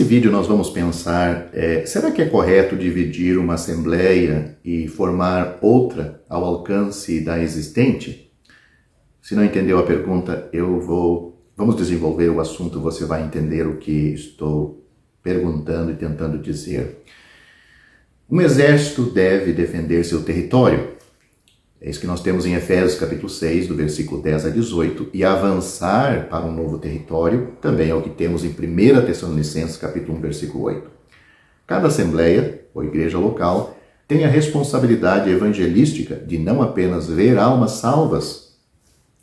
vídeo nós vamos pensar, será que é correto dividir uma assembleia e formar outra ao alcance da existente? Se não entendeu a pergunta, vamos desenvolver o assunto, você vai entender o que estou perguntando e tentando dizer. Um exército deve defender seu território. É isso que nós temos em Efésios capítulo 6, do versículo 10 a 18, e avançar para um novo território, também é o que temos em 1 Tessalonicenses capítulo 1, versículo 8. Cada assembleia, ou igreja local, tem a responsabilidade evangelística de não apenas ver almas salvas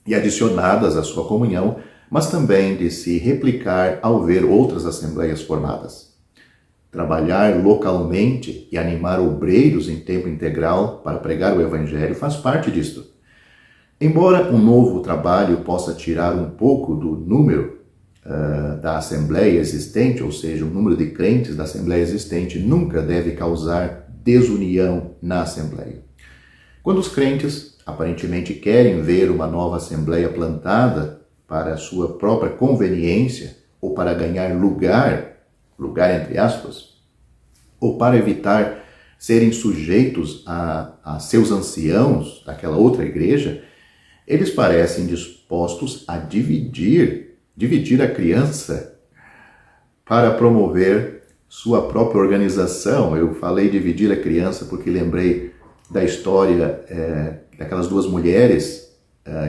e adicionadas à sua comunhão, mas também de se replicar ao ver outras assembleias formadas. Trabalhar localmente e animar obreiros em tempo integral para pregar o Evangelho faz parte disto. Embora um novo trabalho possa tirar um pouco do número da Assembleia existente, ou seja, o número de crentes da Assembleia existente, nunca deve causar desunião na Assembleia. Quando os crentes aparentemente querem ver uma nova Assembleia plantada para a sua própria conveniência ou para ganhar lugar entre aspas, ou para evitar serem sujeitos a seus anciãos daquela outra igreja, eles parecem dispostos a dividir a criança para promover sua própria organização. Eu falei dividir a criança porque lembrei da história daquelas duas mulheres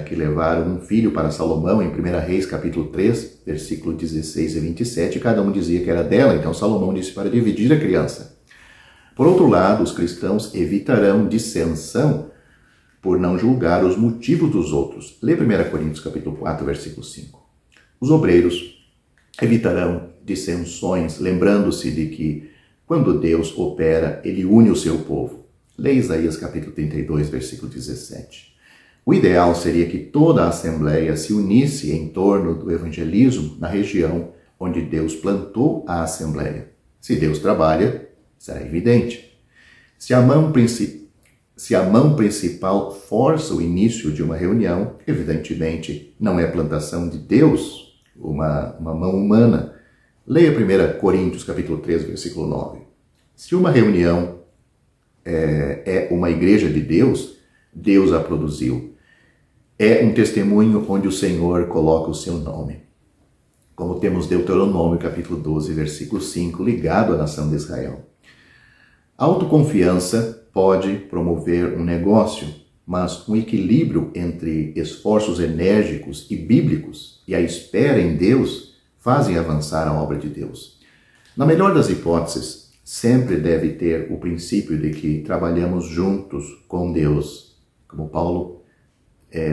que levaram um filho para Salomão em 1 Reis capítulo 3, versículo 16 e 27, e cada um dizia que era dela, então Salomão disse para dividir a criança. Por outro lado, os cristãos evitarão dissensão por não julgar os motivos dos outros. Lê 1 Coríntios capítulo 4, versículo 5. Os obreiros evitarão dissensões, lembrando-se de que quando Deus opera, ele une o seu povo. Lê Isaías capítulo 32, versículo 17. O ideal seria que toda a Assembleia se unisse em torno do evangelismo na região onde Deus plantou a Assembleia. Se Deus trabalha, será evidente. Se a mão principal força o início de uma reunião, evidentemente não é plantação de Deus, uma mão humana. Leia 1 Coríntios capítulo 3, versículo 9. Se uma reunião é uma igreja de Deus, Deus a produziu. É um testemunho onde o Senhor coloca o seu nome. Como temos Deuteronômio capítulo 12, versículo 5, ligado à nação de Israel. A autoconfiança pode promover um negócio, mas um equilíbrio entre esforços enérgicos e bíblicos e a espera em Deus fazem avançar a obra de Deus. Na melhor das hipóteses, sempre deve ter o princípio de que trabalhamos juntos com Deus, como Paulo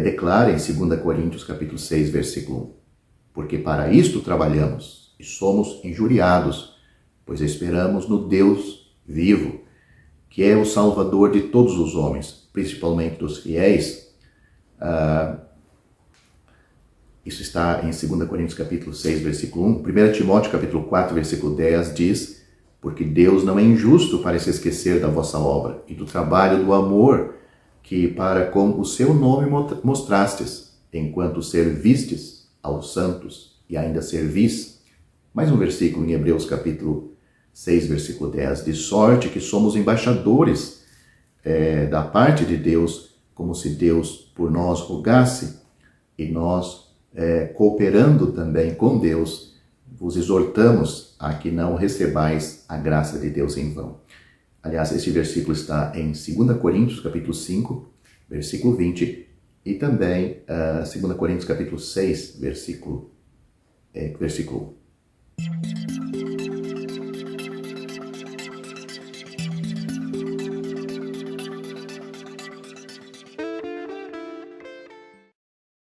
declara em 2 Coríntios capítulo 6, versículo 1. Porque para isto trabalhamos e somos injuriados, pois esperamos no Deus vivo, que é o Salvador de todos os homens, principalmente dos fiéis. Isso está em 2 Coríntios capítulo 6, versículo 1. 1 Timóteo capítulo 4, versículo 10 diz: porque Deus não é injusto para se esquecer da vossa obra e do trabalho do amor que para com o seu nome mostrastes, enquanto servistes aos santos e ainda servis. Mais um versículo em Hebreus capítulo 6, versículo 10. De sorte que somos embaixadores da parte de Deus, como se Deus por nós rogasse, e nós, cooperando também com Deus, vos exortamos a que não recebais a graça de Deus em vão. Aliás, este versículo está em 2 Coríntios, capítulo 5, versículo 20, e também 2 Coríntios, capítulo 6, versículo 1.